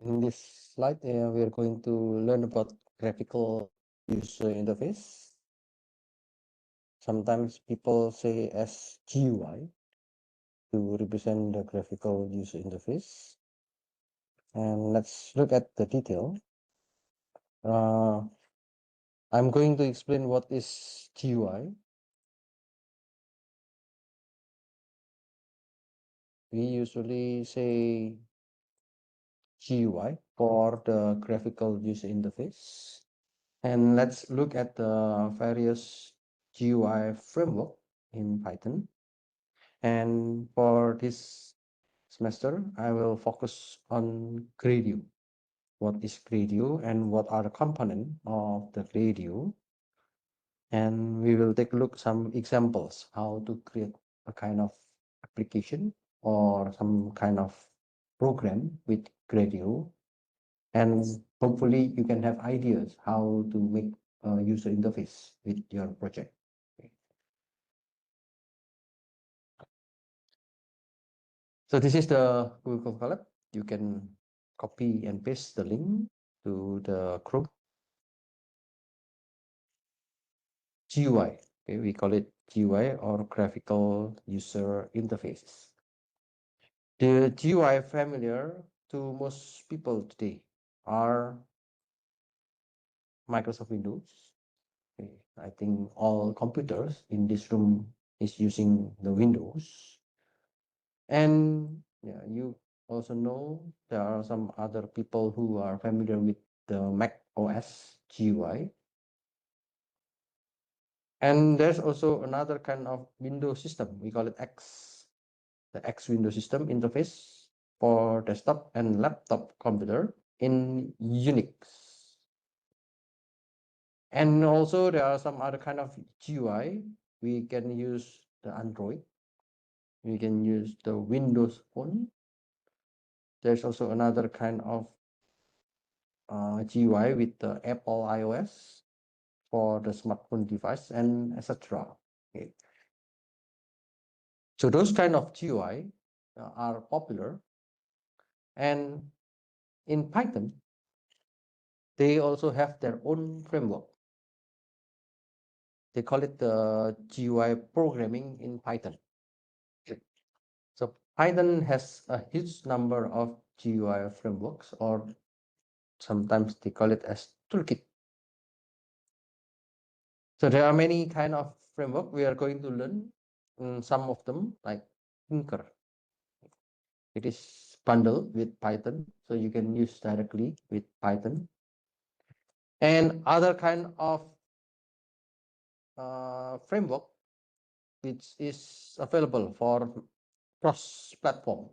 In this slide, we are going to learn about graphical user interface. Sometimes people say as GUI to represent the graphical user interface. And let's look at the detail. I'm going to explain what is GUI. We usually say GUI for the graphical user interface. And let's look at the various GUI framework in Python. And for this semester, I will focus on Gradio. What is Gradio and what are the components of the Gradio? And we will take a look some examples how to create a kind of application or some kind of program with Gradio. And hopefully you can have ideas how to make a user interface with your project. So this is the Google Colab. You can copy and paste the link to the Chrome. GUI, okay, we call it GUI or graphical user interfaces. The GUI familiar to most people today are Microsoft Windows. Okay, I think all computers in this room is using the Windows. And yeah, you also know there are some other people who are familiar with the Mac OS GUI. And there's also another kind of Windows system. We call it X, the X Windows system interface for desktop and laptop computer in Unix. And also there are some other kind of GUI. We can use the Android. We can use the Windows Phone. There's also another kind of GUI with the Apple iOS for the smartphone device and etc. Okay. So those kind of GUI are popular, and in Python, they also have their own framework. They call it the GUI programming in Python. So Python has a huge number of GUI frameworks, or sometimes they call it as toolkit. So there are many kind of framework we are going to learn. Some of them like Tinker. It is bundled with Python, so you can use directly with Python. And other kind of framework which is available for cross-platform.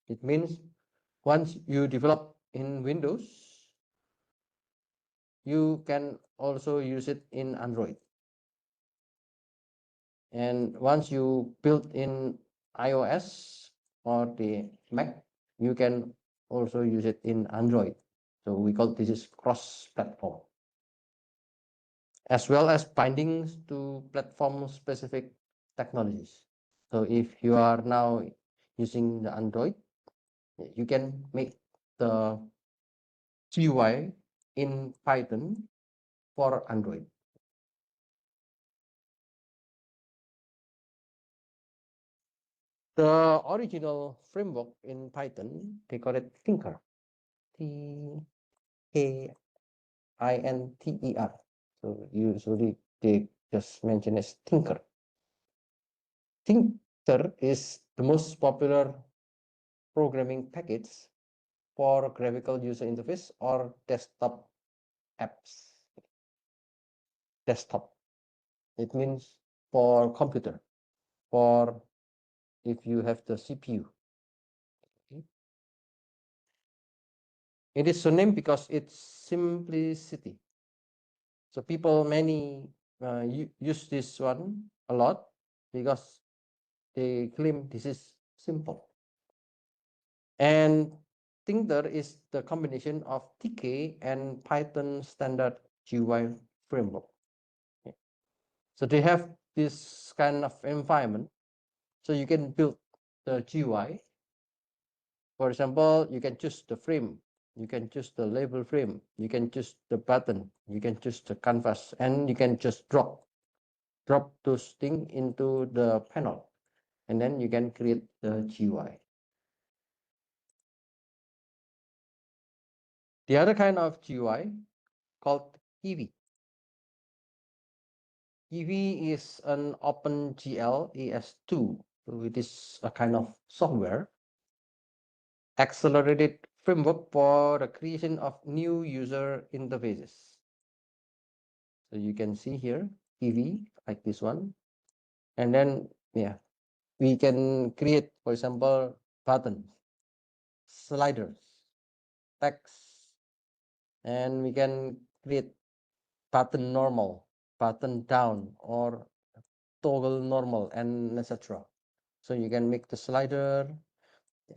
It means once you develop in Windows, you can also use it in Android. And once you build in iOS or the Mac, you can also use it in Android. So we call this is cross-platform, as well as bindings to platform-specific technologies. So if you are now using the Android, you can make the GUI in Python for Android. The original framework in Python, they call it Tinker. Tinker. So usually they just mention as Tinker. Tinker is the most popular programming package for graphical user interface or desktop apps. Desktop. It means for computer, for if you have the CPU. Okay. It is so named because it's simplicity. So people many use this one a lot because they claim this is simple. And Tinker is the combination of TK and Python standard GUI framework. Okay. So they have this kind of environment. So you can build the GUI. For example, you can choose the frame You can choose the label frame, you can choose the button, you can choose the canvas, and you can just drop those things into the panel, and then you can create the GUI. The other kind of GUI called Eevee. Eevee is an OpenGL ES2. So it is a kind of software accelerated framework for the creation of new user interfaces. So you can see here Eevee like this one, and then yeah, we can create, for example, buttons, sliders, text, and we can create button normal, button down, or toggle normal, and etc. So you can make the slider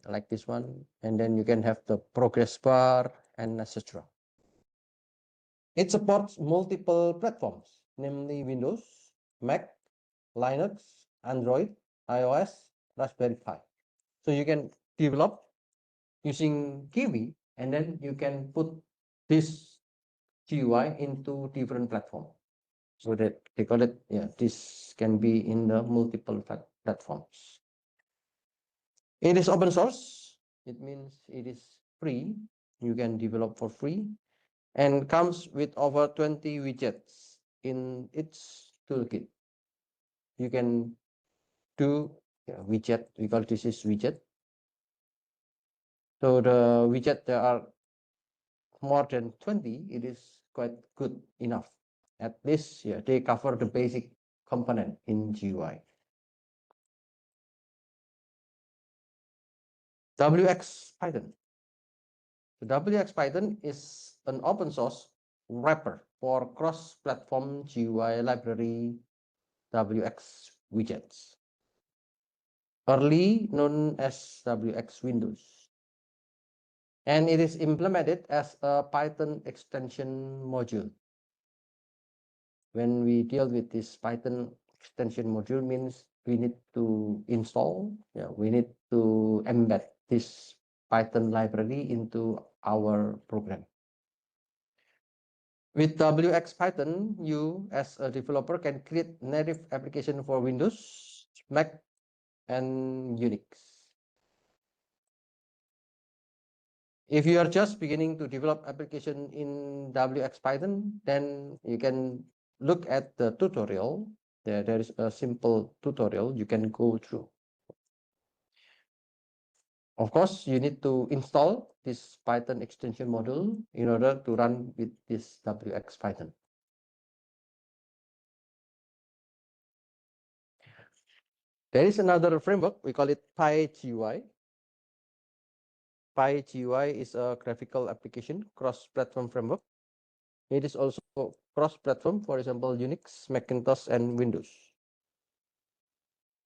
like this one, and then you can have the progress bar and etc. It supports multiple platforms, namely Windows, Mac, Linux, Android, iOS, Raspberry Pi. So you can develop using Kiwi, and then you can put this GUI into different platforms. So that they call it, yeah, this can be in the multiple platforms. It is open source. It means it is free. You can develop for free, and comes with over 20 widgets in its toolkit. You can do widget. We call this is widget. So the widget, there are more than 20. It is quite good enough. At least, yeah, they cover the basic component in GUI. WX Python. The WX Python is an open source wrapper for cross-platform GUI library WX widgets, early known as WX Windows. And it is implemented as a Python extension module. When we deal with this Python extension module, means we need to install, we need to embed this Python library into our program. With WX Python, you as a developer can create native application for Windows, Mac, and Unix. If you are just beginning to develop application in WX Python, then you can look at the tutorial. There is a simple tutorial you can go through. Of course, you need to install this Python extension module in order to run with this WX Python. There is another framework, we call it PyGUI. PyGUI is a graphical application cross-platform framework. It is also cross-platform, for example, Unix, Macintosh, and Windows.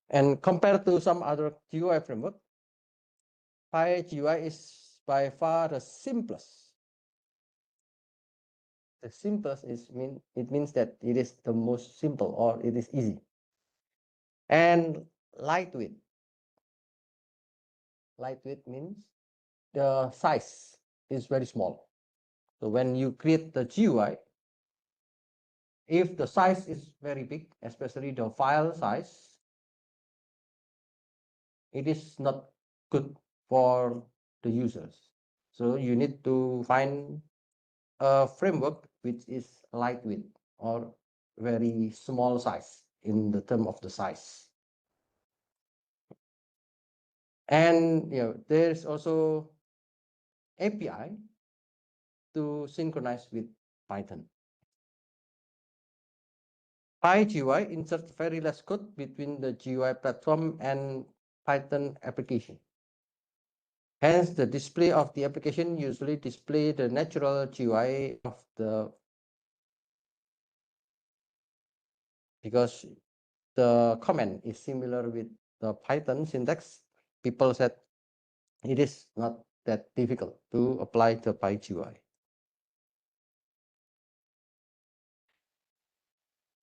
And compared to some other GUI framework, PyGUI is by far the simplest. The simplest it means that it is the most simple, or it is easy and lightweight. Lightweight means the size is very small. So when you create the GUI, if the size is very big, especially the file size, it is not good for the users. So you need to find a framework which is lightweight or very small size in the term of the size. And there's also API to synchronize with Python. PyGUI inserts very less code between the GUI platform and Python application. Hence, the display of the application usually display the natural GUI of the, because the comment is similar with the Python syntax. People said it is not that difficult to apply the PyGUI.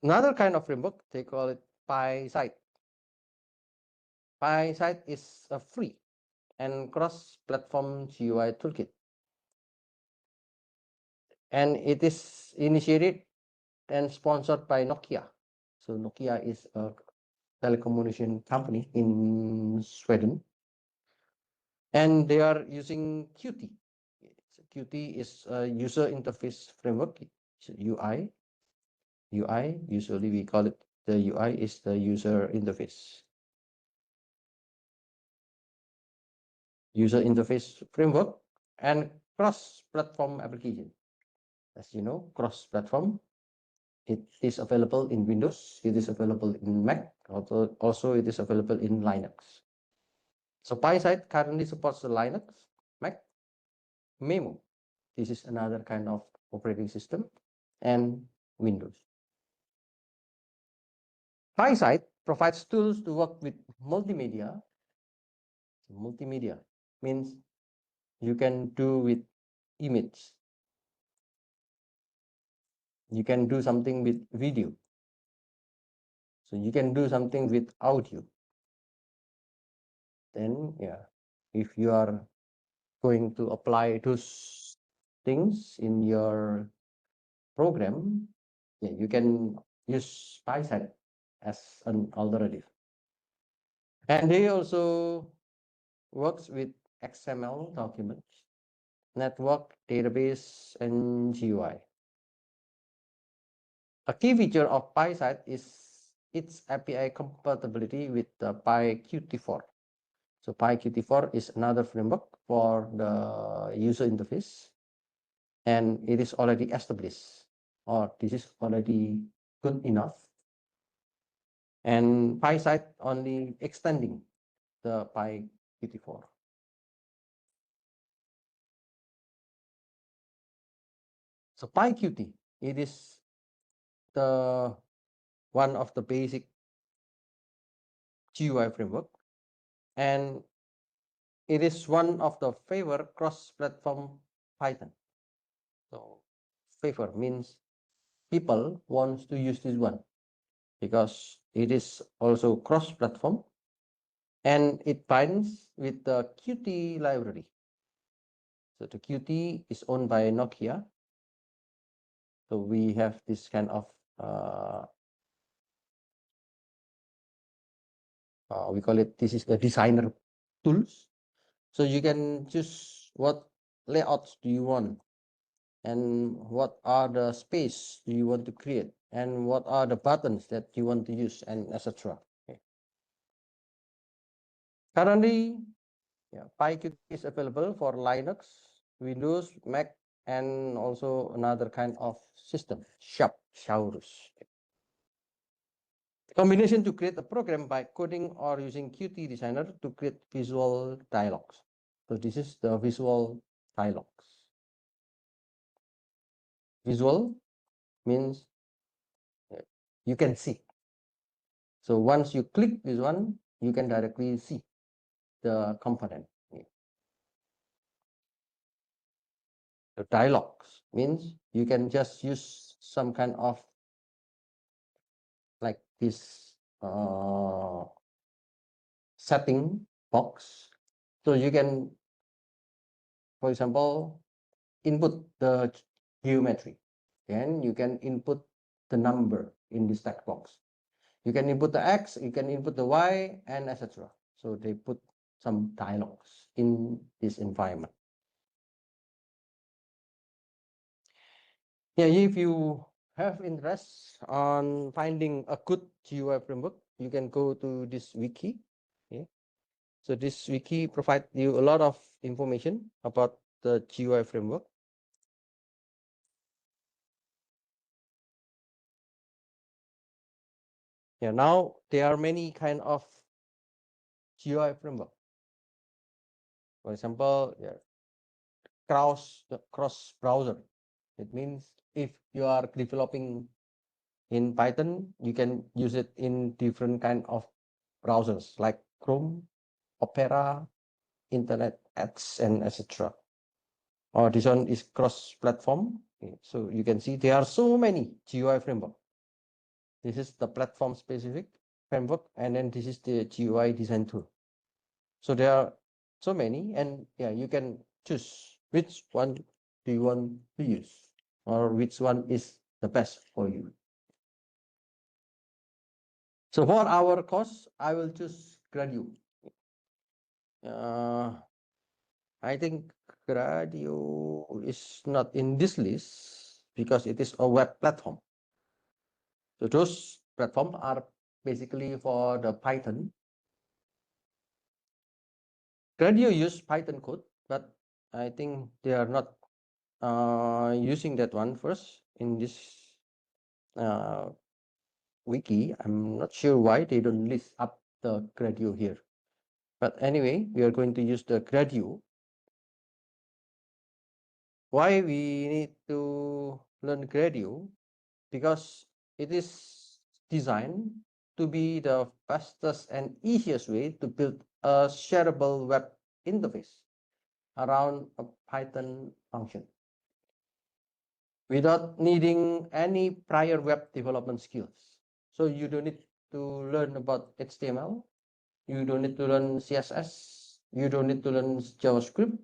Another kind of framework, they call it PySide. PySide is a free and cross-platform GUI toolkit. and it is initiated and sponsored by Nokia. So Nokia is a telecommunication company in Sweden, and they are using Qt. So Qt is a user interface framework. It's UI. UI, usually we call it the UI is the user interface. User interface framework and cross-platform application. As you know, cross-platform, it is available in Windows, it is available in Mac, also it is available in Linux. So PySite currently supports the Linux, Mac, Memo. This is another kind of operating system, and Windows. PySite provides tools to work with multimedia. Multimedia means you can do with image. You can do something with video. So you can do something with audio. Then, yeah, if you are going to apply those things in your program, yeah, you can use PySite as an alternative. And they also works with XML documents, network, database, and GUI. A key feature of PySite is its API compatibility with the PyQt4. So PyQt4 is another framework for the user interface, and it is already established, or this is already good enough. And PySite only extending the PyQt4. So PyQt, it is the one of the basic GUI framework, and it is one of the favor cross-platform Python. So favor means people wants to use this one because it is also cross-platform and it binds with the Qt library. So the Qt is owned by Nokia. So we have this kind of we call it, this is the designer tools. So you can choose what layouts do you want, and what are the space do you want to create, and what are the buttons that you want to use, and etc. Okay. Currently, yeah, PyQt is available for Linux, Windows, Mac, and also another kind of system, Shaurus. Combination to create a program by coding or using Qt Designer to create visual dialogues. So this is the visual dialogues. Visual means you can see. So once you click this one, you can directly see the component. The dialogues means you can just use some kind of like this setting box. So you can, for example, input the geometry. Then you can input the number in this text box. You can input the X, you can input the Y, and etc. So they put some dialogues in this environment. Yeah, if you have interest on finding a good GUI framework, you can go to this wiki. Okay. So this wiki provides you a lot of information about the GUI framework. Yeah, now there are many kind of GUI framework. For example, yeah, cross browser. It means if you are developing in Python, you can use it in different kind of browsers like Chrome, Opera, Internet X, and etc. Or this one is cross-platform. Okay, so you can see there are so many GUI framework. This is the platform specific framework, and then this is the GUI design tool. So there are so many, and yeah, you can choose which one do you want to use. or which one is the best for you. So for our course, I will choose Gradio. I think Gradio is not in this list because it is a web platform. So those platforms are basically for the Python. Gradio use Python code, but I think they are not using that one first in this wiki. I'm not sure why they don't list up the Gradio here. But anyway, we are going to use the Gradio. Why we need to learn Gradio? Because it is designed to be the fastest and easiest way to build a shareable web interface around a Python function without needing any prior web development skills. So you don't need to learn about HTML, you don't need to learn CSS, you don't need to learn JavaScript.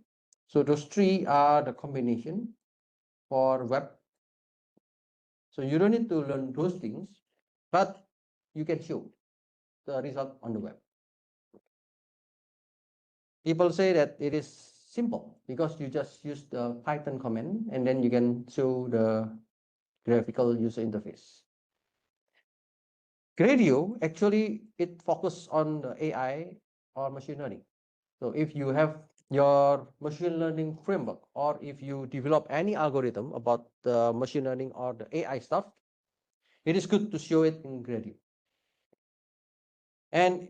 So those three are the combination for web. So you don't need to learn those things, but you can show the result on the web. People say that it is simple because you just use the Python command and then you can show the graphical user interface. Gradio, actually, it focuses on the AI or machine learning. So if you have your machine learning framework, or if you develop any algorithm about the machine learning or the AI stuff, it is good to show it in Gradio. And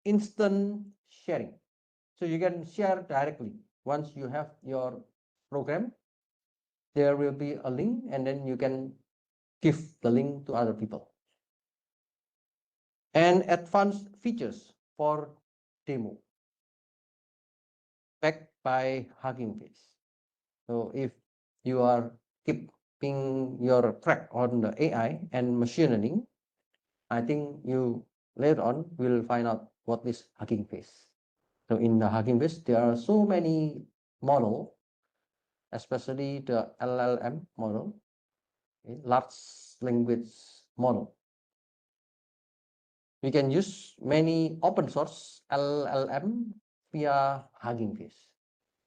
instant sharing. So you can share directly. Once you have your program, there will be a link and then you can give the link to other people. And advanced features for demo backed by Hugging Face. So if you are keeping your track on the AI and machine learning, I think you later on will find out what is Hugging Face. So in the Hugging Face, there are so many models, especially the LLM model, large language model. We can use many open source LLM via Hugging Face.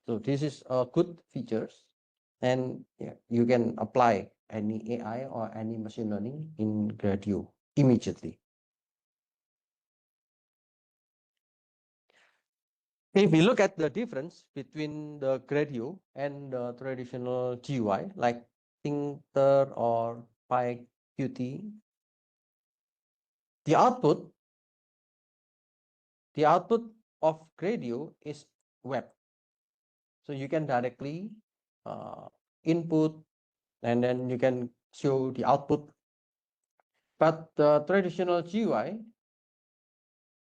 So this is a good features, and you can apply any AI or any machine learning in Gradio immediately. If we look at the difference between the Gradio and the traditional GUI like Thinker or PyQt, the output of Gradio is web. So you can directly input and then you can show the output. But the traditional GUI,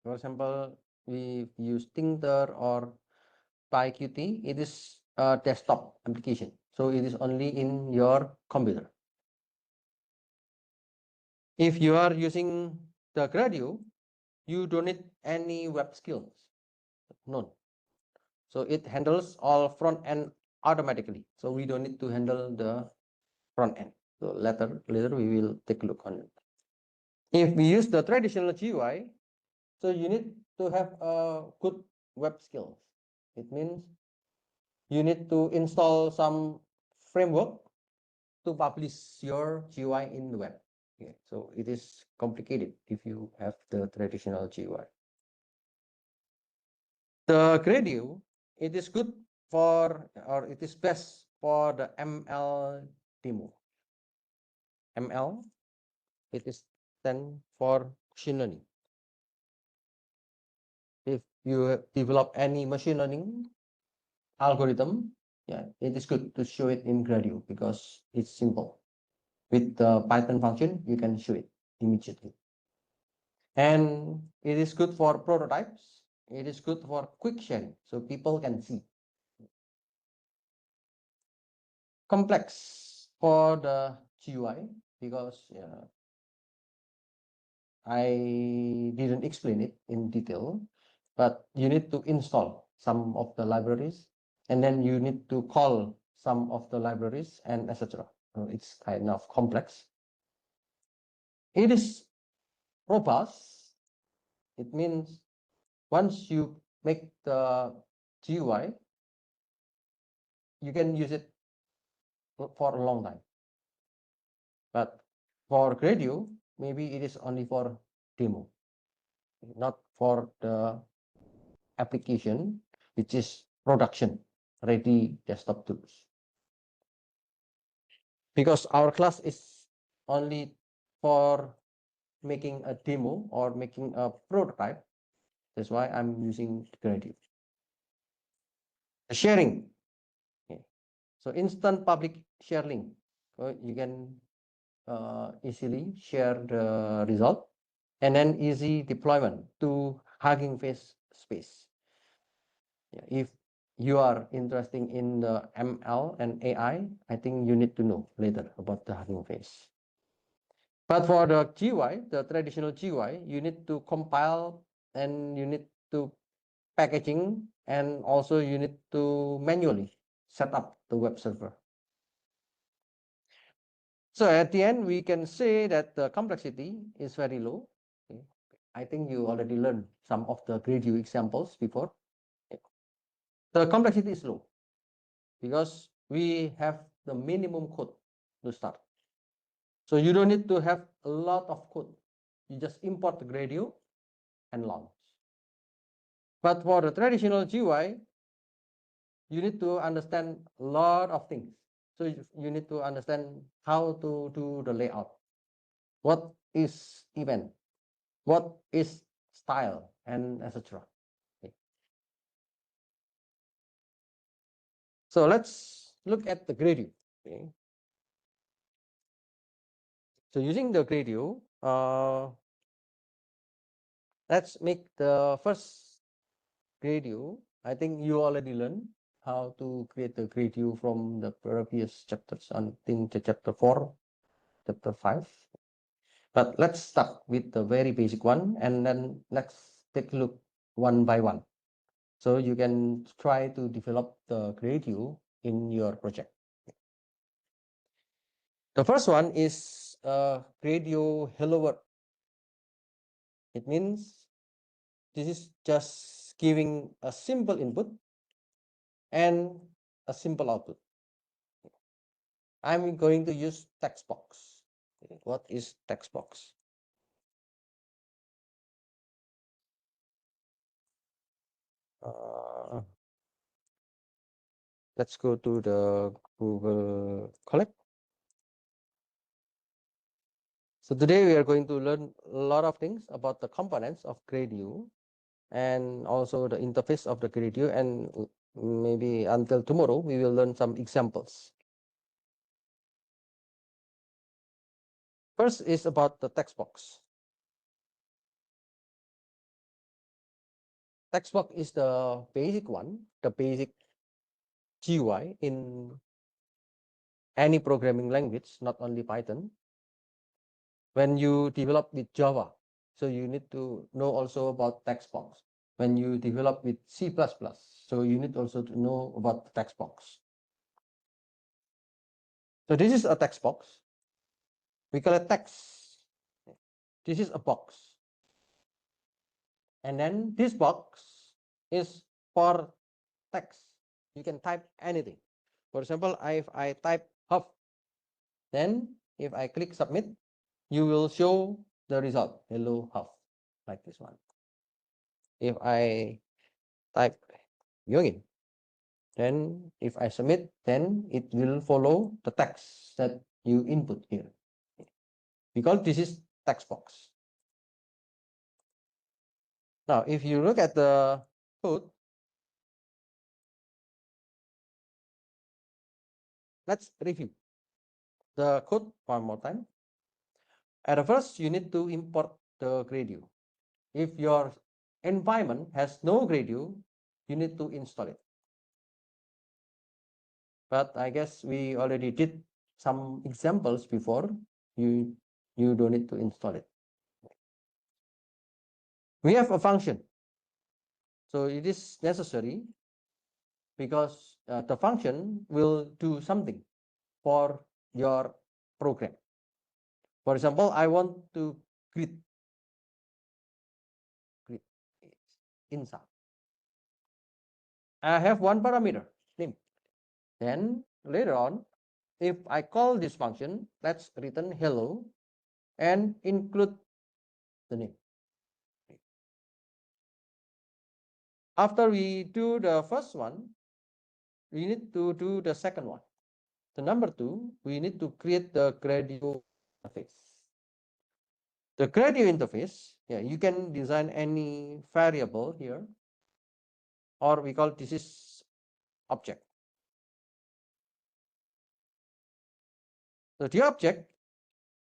for example, we use Thinker or PyQt, it is a desktop application. So it is only in your computer. If you are using the Gradio, you don't need any web skills, none. So it handles all front end automatically. So we don't need to handle the front end. So later we will take a look on it. If we use the traditional GUI, so you need to have a good web skills. It means you need to install some framework to publish your GUI in the web. Okay, so it is complicated if you have the traditional GUI. The Gradio, it is good for, or it is best for the ML demo. ML, it is stand for machine learning. If you develop any machine learning algorithm, yeah, it is good to show it in Gradio because it's simple. With the Python function, you can show it immediately. And it is good for prototypes. It is good for quick sharing, so people can see. Complex for the GUI because I didn't explain it in detail, but you need to install some of the libraries and then you need to call some of the libraries and etc. it's kind of complex. It is robust. It means once you make the GUI, you can use it for a long time. But for Gradio, maybe it is only for demo, not for the application, which is production ready desktop tools. Because our class is only for making a demo or making a prototype, that's why I'm using Gradio. Sharing. Okay. So instant public share link. So you can easily share the result, and then easy deployment to Hugging Face space. If you are interested in the ML and AI, I think you need to know later about the Hugging Face. But for the GUI, the traditional GUI, you need to compile and you need to packaging, and also you need to manually set up the web server. So at the end, we can say that the complexity is very low. Okay. I think you already learned some of the Gradio examples before. Okay. The complexity is low because we have the minimum code to start. So you don't need to have a lot of code. You just import the Gradio and launch. But for the traditional GUI, you need to understand a lot of things. So you need to understand how to do the layout. What is event? What is style, and etc. Okay. So let's look at the Gradio. Okay. So using the Gradio, let's make the first Gradio. I think you already learned how to create the Gradio from the previous chapters, I think the chapter 4, chapter 5. But let's start with the very basic one, and then let's take a look one by one. So you can try to develop the Gradio in your project. The first one is Gradio Hello World. It means this is just giving a simple input and a simple output. I'm going to use text box. What is text box? Let's go to the Google Colab. So today we are going to learn a lot of things about the components of Gradio and also the interface of the Gradio, and maybe until tomorrow we will learn some examples. First is about the text box. Text box is the basic one, the basic GUI in any programming language, not only Python. When you develop with Java, so you need to know also about text box. When you develop with C++, so you need also to know about the text box. So this is a text box. We call it text. This is a box. And then this box is for text. You can type anything. For example, if I type HUF, then if I click submit, you will show the result, hello HUF, like this one. If I type Yongin, then if I submit, then it will follow the text that you input here, because this is text box. Now, if you look at the code, let's review the code one more time. At first, you need to import the Gradio. If your environment has no Gradio, you need to install it. But I guess we already did some examples before. You don't need to install it. We have a function. So it is necessary because the function will do something for your program. For example, I want to greet inside. I have one parameter, name. Then later on, if I call this function, let's return hello and include the name. After we do the first one, we need to do the second one. The number two, we need to create the Gradio interface. The Gradio interface, yeah, you can design any variable here, or we call this is object. So the object,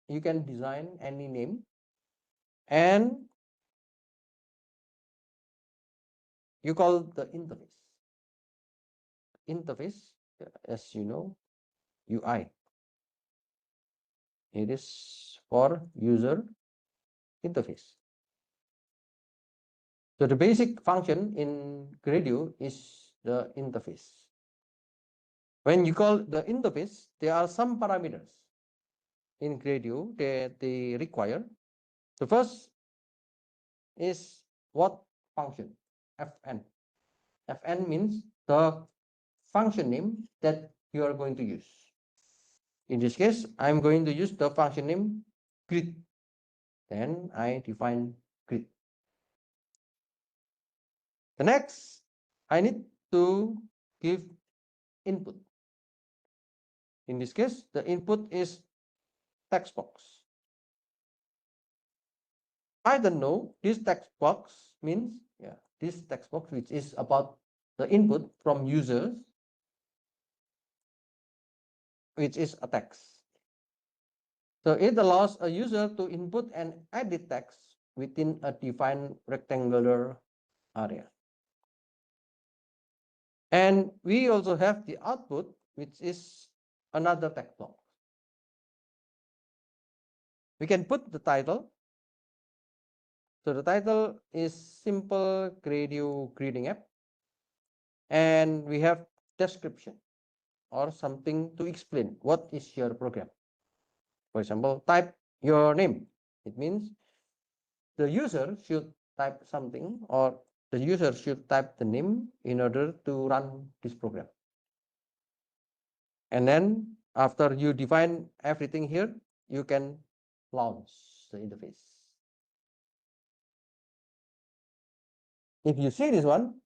you can design any name, and you call the interface. Interface, as you know, UI. It is for user interface. So the basic function in Gradio is the interface. When you call the interface, there are some parameters in Gradio that they require. The first is what function? Fn. Fn means the function name that you are going to use. In this case, I'm going to use the function name greet. Then I define greet. The next, I need to give input. In this case, the input is text box. I don't know this text box means, yeah, this text box which is about the input from users, which is a text. So it allows a user to input and edit text within a defined rectangular area. And we also have the output, which is another text box. We can put the title. So the title is simple Gradio greeting app. And we have description or something to explain what is your program. For example, type your name. It means the user should type something, or the user should type the name in order to run this program. And then after you define everything here, you can launch the interface. If you see this one,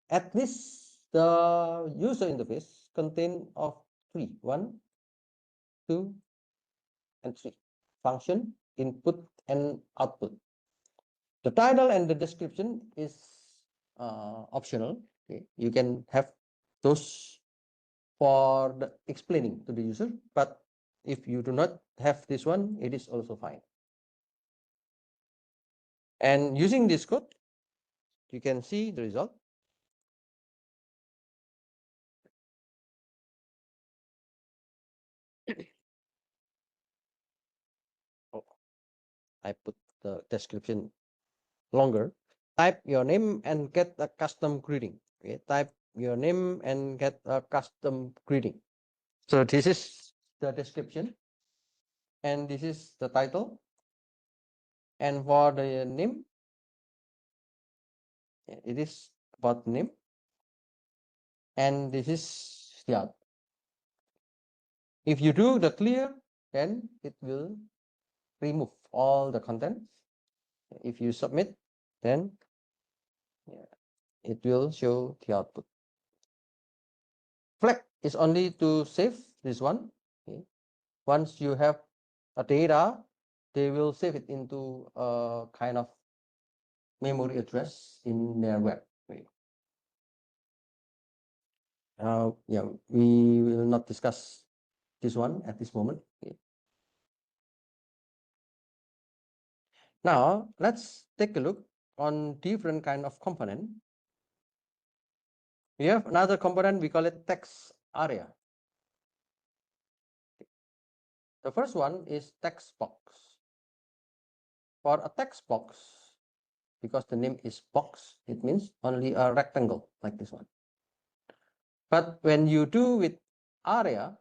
at least the user interface contain of three, 1, 2, and 3 function, input and output. The title and the description is optional. Okay? You can have those for the explaining to the user, but if you do not have this one, it is also fine. And using this code, you can see the result. Oh, I put the description longer. Type your name and get a custom greeting. Okay, type your name and get a custom greeting. So this is the description, and this is the title. And for the name, it is about name, and this is the out. If you do the clear, then it will remove all the contents. If you submit, then it will show the output. Flag is only to save this one. Okay. Once you have a data, they will save it into a kind of memory address in their web. Yeah, we will not discuss this one at this moment. Okay. Now let's take a look on different kind of component. We have another component, we call it text area. The first one is text box. For a text box, because the name is box, it means only a rectangle like this one. But when you do with area,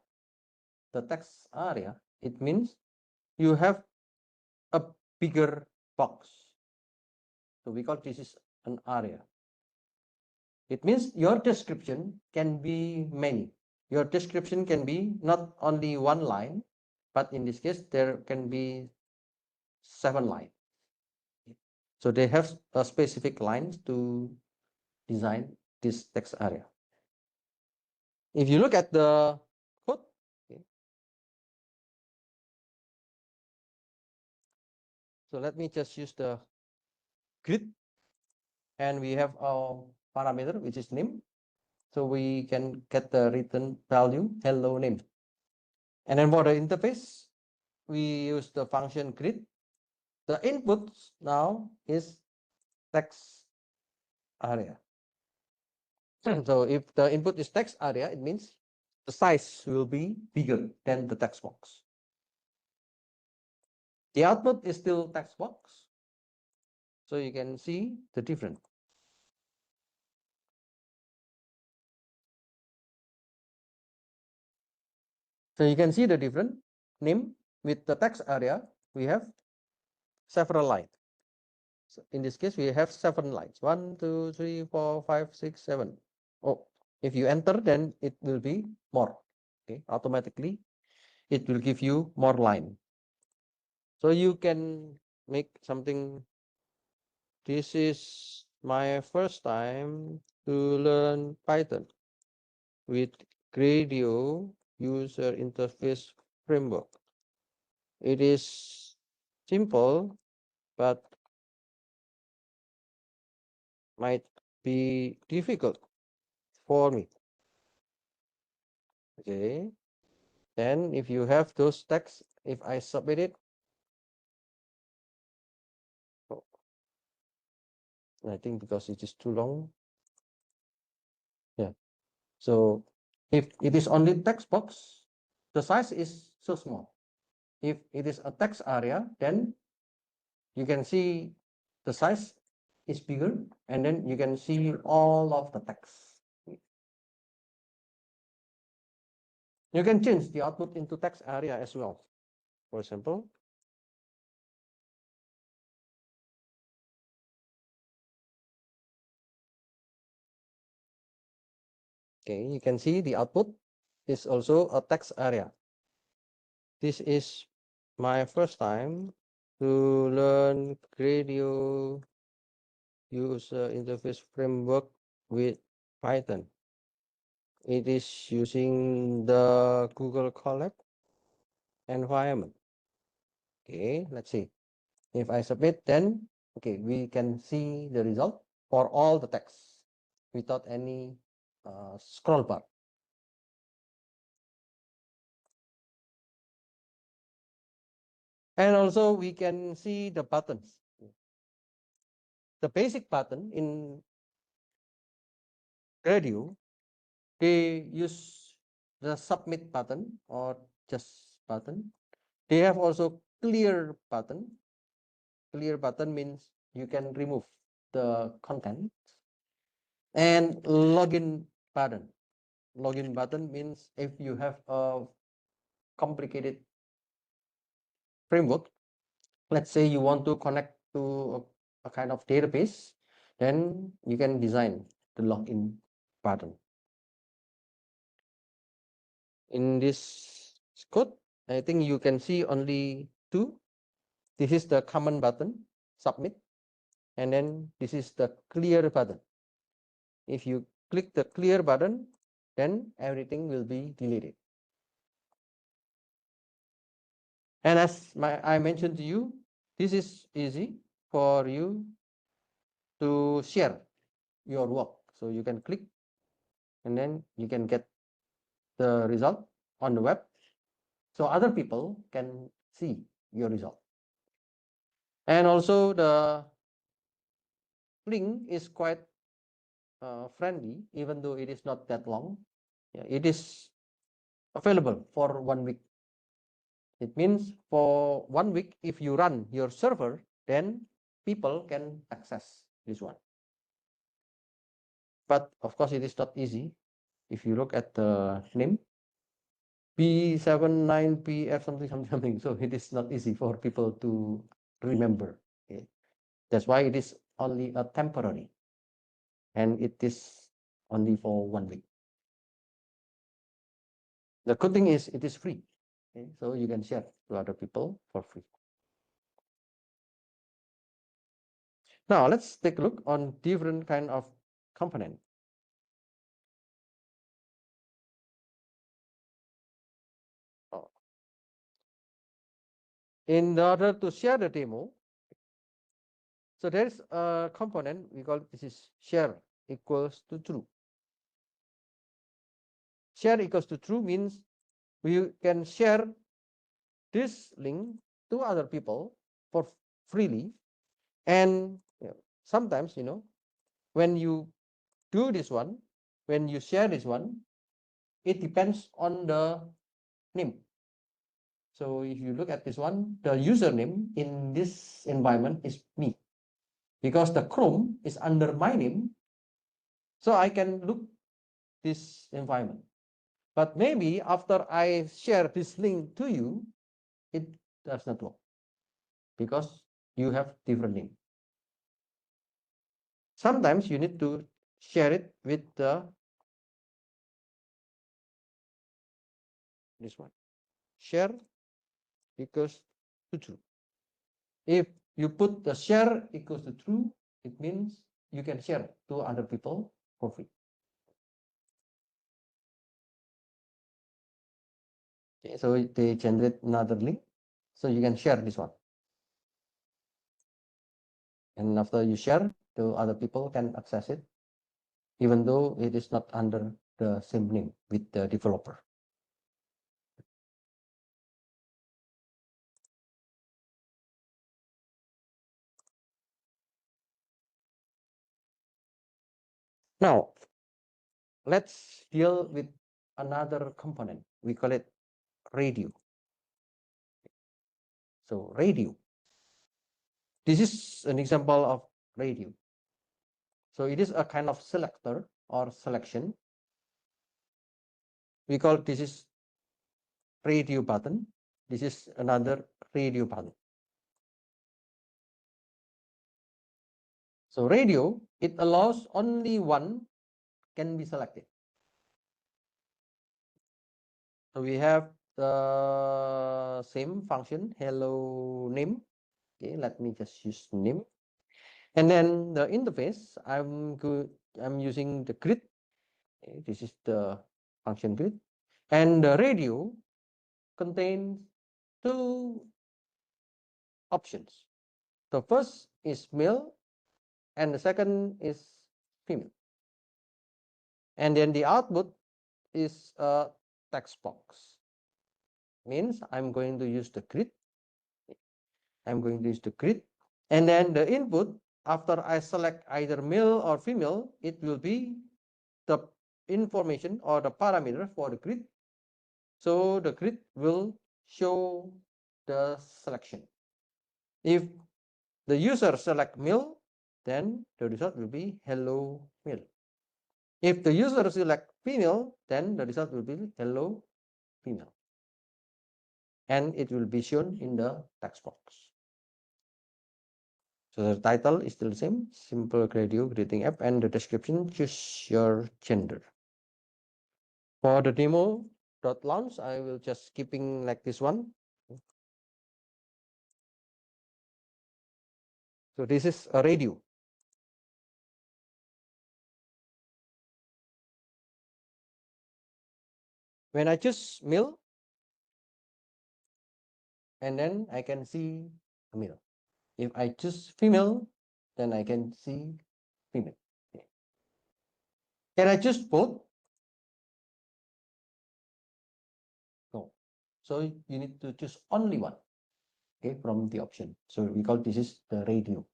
the text area, it means you have a bigger box. So we call this is an area. It means your description can be many. Your description can be not only one line, but in this case, there can be 7 lines. So they have a specific lines to design this text area. If you look at the code, okay, so let me just use the grid, and we have our parameter, which is name. So we can get the return value hello name. And then for the interface, we use the function grid. The input now is text area. So if the input is text area, it means the size will be bigger than the text box. The output is still text box. So you can see the difference. So you can see the different name with the text area. We have several lines. So in this case, we have 7 lines. 1, 2, 3, 4, 5, 6, 7. Oh, if you enter, then it will be more. Okay, automatically it will give you more line. So you can make something. This is my first time to learn Python with Gradio user interface framework. It is simple, but might be difficult for me. Okay. Then if you have those texts, if I submit it, oh, I think because it is too long. Yeah. So if it is only text box, the size is so small. If it is a text area, then you can see the size is bigger, and then you can see all of the text. You can change the output into text area as well. For example, okay, you can see the output is also a text area. This is my first time to learn Gradio user interface framework with Python. It is using the Google Colab environment. Okay, let's see. If I submit, then okay, we can see the result for all the text without any scroll bar. And also we can see the buttons. The basic button in Gradio, they use the submit button or just button. They have also clear button. Clear button means you can remove the content. And login button. Login button means if you have a complicated framework, let's say you want to connect to a kind of database, then you can design the login button. In this code, I think you can see only 2. This is the common button, submit, and then this is the clear button. If you click the clear button, then everything will be deleted. And as I mentioned to you, this is easy for you to share your work. So you can click and then you can get the result on the web. So other people can see your result. And also the link is quite friendly, even though it is not that long. Yeah, it is available for 1 week. It means for 1 week, if you run your server, then people can access this one. But of course, it is not easy. If you look at the name, B79PF something. So it is not easy for people to remember. Okay? That's why it is only a temporary, and it is only for 1 week. The good thing is it is free. Okay? So you can share to other people for free. Now let's take a look on different kind of component. In order to share the demo, so there is a component we call this is share equals to true. Share equals to true means we can share this link to other people for freely, and sometimes when you do this one, when you share this one, it depends on the name. So if you look at this one, the username in this environment is me, because the Chrome is under my name, so I can look this environment. But maybe after I share this link to you, it does not work because you have different name. Sometimes you need to share it with this one. Share equals to true. If you put the share equals to true, it means you can share to other people for free. Okay, so they generate another link, so you can share this one. And after you share, to other people can access it, even though it is not under the same name with the developer. Now, let's deal with another component. We call it radio. So radio. This is an example of radio. So it is a kind of selector or selection. We call this is radio button. This is another radio button. So radio, it allows only one can be selected. So we have the same function, hello name. Okay, let me just use name. And then the interface, I'm using the grid. Okay, this is the function grid. And the radio contains two options. The first is male and the second is female. And then the output is a text box. Means I'm going to use the grid. I'm going to use the grid. And then the input, after I select either male or female, it will be the information or the parameter for the grid. So the grid will show the selection. If the user select male, then the result will be hello male. If the user select female, then the result will be hello female. And it will be shown in the text box. So the title is still the same, simple radio greeting app, and the description, choose your gender. For the demo.launch, I will just keeping like this one. So this is a radio. When I choose male, and then I can see a male. If I choose female, then I can see female. Okay. Can I choose both? No. So you need to choose only one, okay, from the option. So we call this is the radio.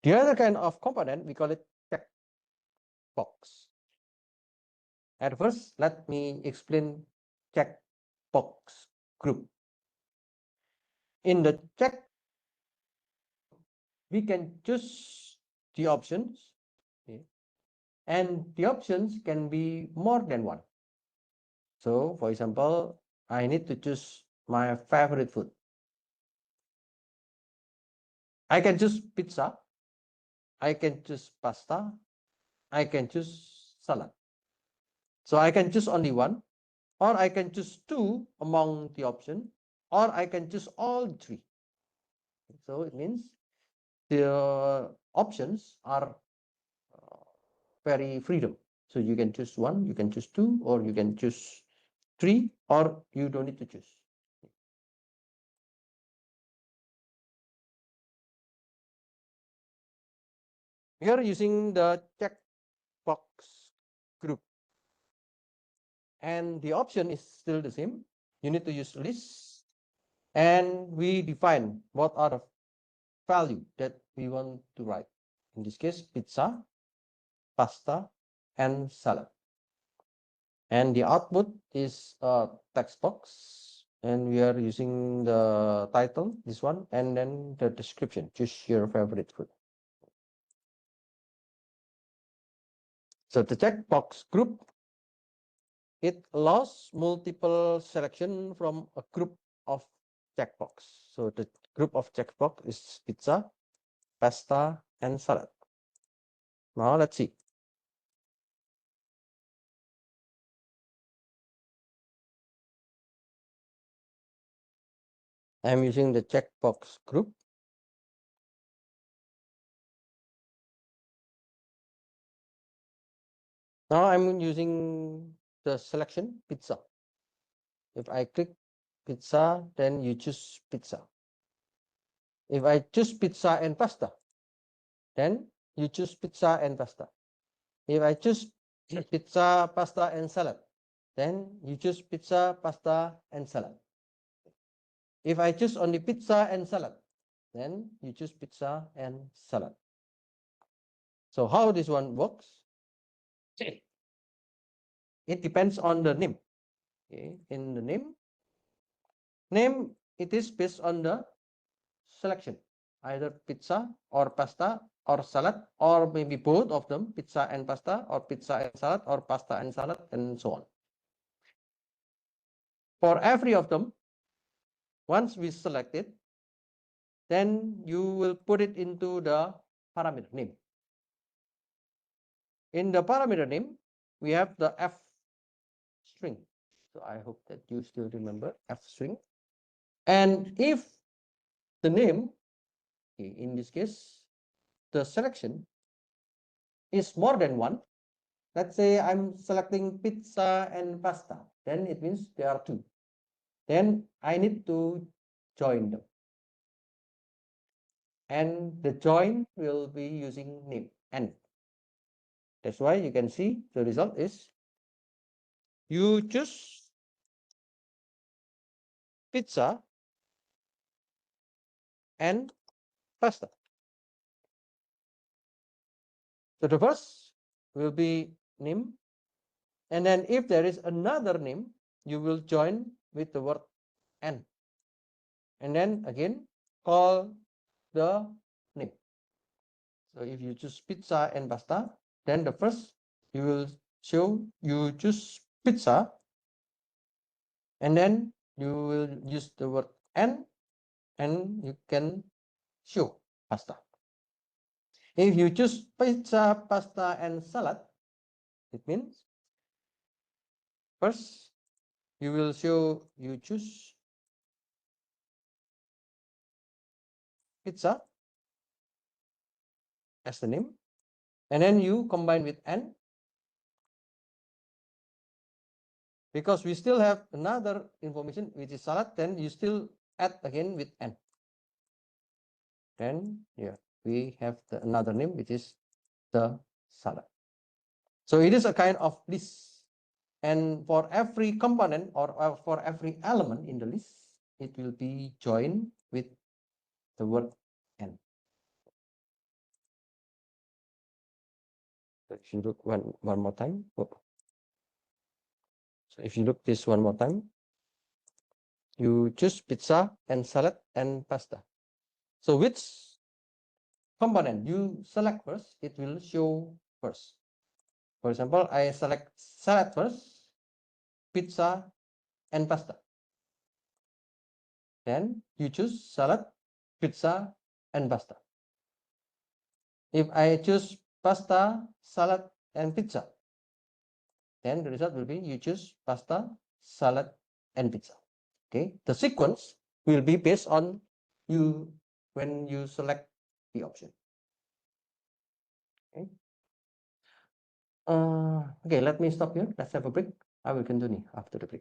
The other kind of component, we call it checkbox. At first, let me explain checkbox group. In the check, we can choose the options. Okay. and the options can be more than one. So for example, I need to choose my favorite food. I can choose pizza, I can choose pasta, I can choose salad. So I can choose only one, or I can choose two among the option, or I can choose all three. So it means the options are very freedom. So you can choose one, you can choose two, or you can choose three, or you don't need to choose. Here using the checkbox group, and the option is still the same. You need to use list, and we define what are the value that we want to write. In this case, pizza, pasta, and salad. And the output is a text box, and we are using the title, this one, and then the description, choose your favorite food. So the checkbox group, it allows multiple selection from a group of checkbox. So the group of checkbox is pizza, pasta, and salad. Now let's see. I'm using the checkbox group. Now I'm using the selection pizza. If I click pizza, then you choose pizza. If I choose pizza and pasta, then you choose pizza and pasta. If I choose pizza, pasta, and salad, then you choose pizza, pasta, and salad. If I choose only pizza and salad, then you choose pizza and salad. So how this one works? It depends on the name. Okay. In the name, it is based on the selection, either pizza or pasta or salad, or maybe both of them, pizza and pasta, or pizza and salad, or pasta and salad, and so on. For every of them, once we select it, then you will put it into the parameter name. In the parameter name, we have the f string. So I hope that you still remember f string. And if the name, in this case, the selection is more than one, let's say I'm selecting pizza and pasta, then it means there are two. Then I need to join them. And the join will be using name and. That's why you can see the result is you choose pizza and pasta. So the first will be name, and then if there is another name, you will join with the word and then again call the name. So if you choose pizza and pasta, then the first you will show you choose pizza, and then you will use the word and you can show pasta. If you choose pizza, pasta, and salad, it means first you will show you choose pizza as the name, and then you combine with and, because we still have another information which is salad, then you still add again with and. Then yeah, we have another name which is the salad. So it is a kind of list, and for every component or for every element in the list, it will be joined with the word and. So if you look one more time, so if you look this one more time, you choose pizza and salad and pasta. So which component you select first, it will show first. For example, I select salad first, pizza, and pasta. Then you choose salad, pizza, and pasta. If I choose pasta, salad, and pizza, then the result will be you choose pasta, salad, and pizza. Okay, the sequence will be based on you when you select the option. Okay. Okay, let me stop here. Let's have a break. I will continue after the break.